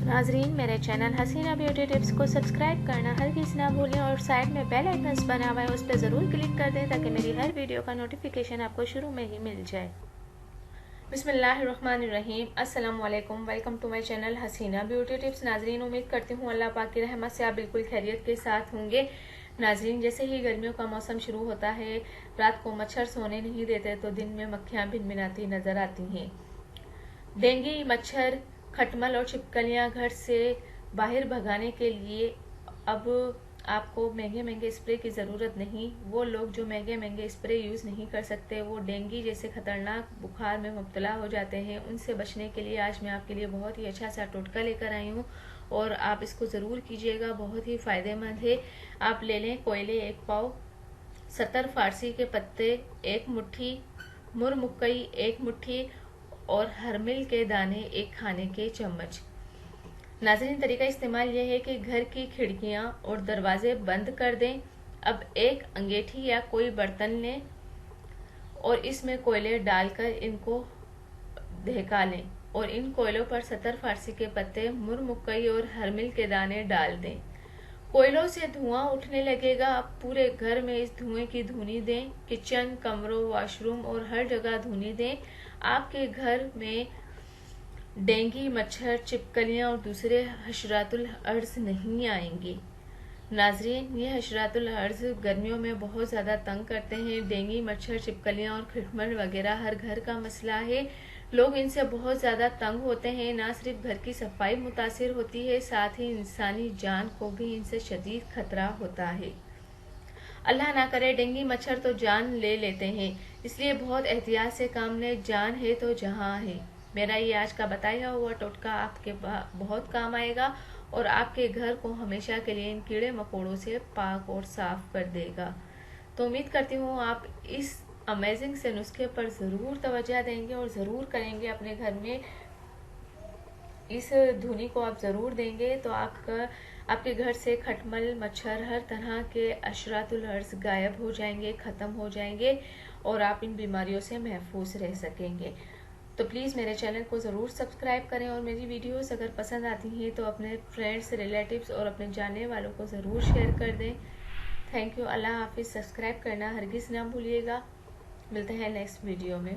नाजरीन, मेरे channel Haseena beauty tips को सब्सक्राइब करना हरगिज़ ना भूलें और साइड में बेल आइकन्स बना हुआ है उस पर ज़रूर क्लिक कर दें ताकि मेरी हर वीडियो का नोटिफिकेशन आपको शुरू में ही मिल जाए। बिस्मिल्लाहिर्रहमानिर्रहीम। अस्सलाम वालेकुम। Welcome to my channel Haseena beauty tips. नाजरीन, उम्मीद करती हूँ अल्लाह पाक की रहमत से आप बिल्कुल खैरियत के साथ होंगे। नाजरीन, जैसे ही गर्मियों का मौसम शुरू होता है, रात को मच्छर सोने नहीं देते तो दिन में मक्खियाँ भिनभिनाती नजर आती हैं। डेंगू, मच्छर, खटमल और छिपकलियां घर से बाहर भगाने के लिए अब आपको महंगे महंगे स्प्रे की ज़रूरत नहीं। वो लोग जो महंगे महंगे स्प्रे यूज़ नहीं कर सकते, वो डेंगू जैसे खतरनाक बुखार में मुब्तला हो जाते हैं, उनसे बचने के लिए आज मैं आपके लिए बहुत ही अच्छा सा टोटका लेकर आई हूँ और आप इसको ज़रूर कीजिएगा। बहुत ही फ़ायदेमंद है। आप ले लें कोयले 1 पाव, 70 फारसी के पत्ते 1 मुट्ठी, मुरमुक्कई 1 मुट्ठी और हरमिल के दाने 1 खाने के चम्मच। नाज़रीन, तरीका इस्तेमाल यह है कि घर की खिड़कियां और दरवाजे बंद कर दें। अब एक अंगीठी या कोई बर्तन लें और इसमें कोयले डालकर इनको दहका लें और इन कोयलों पर 70 फारसी के पत्ते, मुरमुक्कई और हरमिल के दाने डाल दें। कोयलों से धुआं उठने लगेगा। अब पूरे घर में इस धुएं की धुनी दें। किचन, कमरों, वॉशरूम और हर जगह धुनी दें। आपके घर में डेंगू, मच्छर, छिपकलियां और दूसरे हशरातुल अर्ज नहीं आएंगे। नाजरीन, ये हशरातुल अर्ज गर्मियों में बहुत ज़्यादा तंग करते हैं। डेंगू, मच्छर, छिपकलियां और खटमल वगैरह हर घर का मसला है। लोग इनसे बहुत ज़्यादा तंग होते हैं। ना सिर्फ घर की सफाई मुतासिर होती है, साथ ही इंसानी जान को भी इनसे शदीद खतरा होता है। अल्लाह ना करे, डेंगू मच्छर तो जान ले लेते हैं, इसलिए बहुत एहतियात से काम लें। जान है तो जहां है। मेरा ये आज का बताया हुआ टोटका आपके बहुत काम आएगा और आपके घर को हमेशा के लिए इन कीड़े मकोड़ों से पाक और साफ कर देगा। तो उम्मीद करती हूँ आप इस अमेजिंग से नुस्खे पर ज़रूर तवज्जो देंगे और ज़रूर करेंगे। अपने घर में इस धुनी को आप ज़रूर देंगे तो आपके घर से खटमल, मच्छर, हर तरह के अशरातुल अर्ज गायब हो जाएंगे, ख़त्म हो जाएंगे और आप इन बीमारियों से महफूज रह सकेंगे। तो प्लीज़ मेरे चैनल को ज़रूर सब्सक्राइब करें और मेरी वीडियोस अगर पसंद आती हैं तो अपने फ्रेंड्स, रिलेटिव्स और अपने जानने वालों को ज़रूर शेयर कर दें। Thank you. अल्लाह हाफिज़। सब्सक्राइब करना हरगिज़ ना भूलिएगा। मिलते हैं नेक्स्ट वीडियो में।